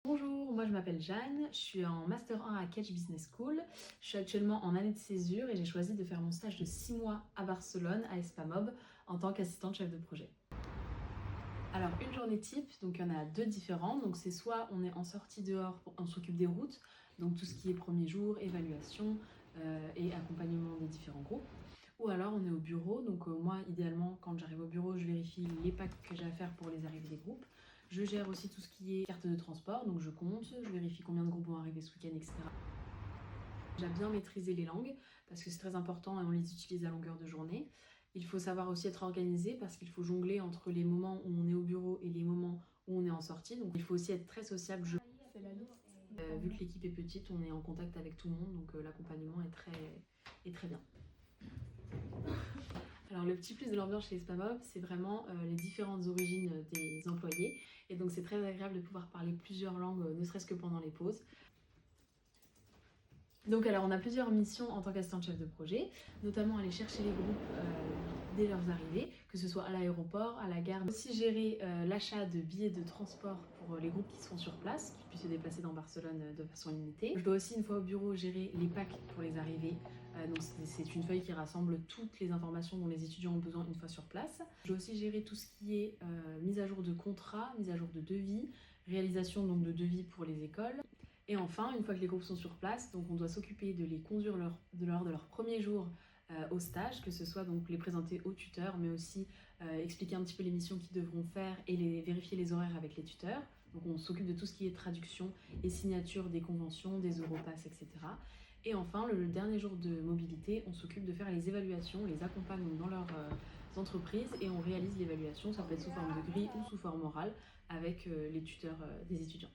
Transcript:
Bonjour, moi je m'appelle Jeanne, je suis en Master 1 à Catch Business School. Je suis actuellement en année de césure et j'ai choisi de faire mon stage de 6 mois à Barcelone, à Espamob, en tant qu'assistante chef de projet. Alors une journée type, donc il y en a deux différentes. Donc c'est soit on est en sortie dehors, on s'occupe des routes, donc tout ce qui est premier jour, évaluation et accompagnement des différents groupes. Ou alors on est au bureau, donc moi idéalement quand j'arrive au bureau je vérifie les packs que j'ai à faire pour les arrivées des groupes. Je gère aussi tout ce qui est carte de transport, donc je compte, je vérifie combien de groupes vont arriver ce week-end, etc. J'ai bien maîtrisé les langues parce que c'est très important et on les utilise à longueur de journée. Il faut savoir aussi être organisé parce qu'il faut jongler entre les moments où on est au bureau et les moments où on est en sortie. Donc il faut aussi être très sociable. C'est la liste. Vu que l'équipe est petite, on est en contact avec tout le monde, donc l'accompagnement est très bien. Alors le petit plus de l'ambiance chez Espamob, c'est vraiment les différentes origines des employés. Et donc c'est très agréable de pouvoir parler plusieurs langues, ne serait-ce que pendant les pauses. Donc alors on a plusieurs missions en tant qu'assistante chef de projet, notamment aller chercher les groupes dès leurs arrivées, que ce soit à l'aéroport, à la gare. Aussi gérer l'achat de billets de transport pour les groupes qui seront sur place, qui puissent se déplacer dans Barcelone de façon limitée. Je dois aussi une fois au bureau gérer les packs pour les arrivées. Donc c'est une feuille qui rassemble toutes les informations dont les étudiants ont besoin une fois sur place. Je dois aussi gérer tout ce qui est mise à jour de contrats, mise à jour de devis, réalisation donc de devis pour les écoles. Et enfin, une fois que les groupes sont sur place, donc on doit s'occuper de les conduire lors de leur premier jour au stage, que ce soit donc les présenter aux tuteurs, mais aussi expliquer un petit peu les missions qu'ils devront faire et vérifier les horaires avec les tuteurs. Donc on s'occupe de tout ce qui est traduction et signature des conventions, des Europass, etc. Et enfin, le dernier jour de mobilité, on s'occupe de faire les évaluations, on les accompagne dans leurs entreprises et on réalise l'évaluation, ça peut être sous forme de grille ou sous forme orale, avec les tuteurs des étudiants.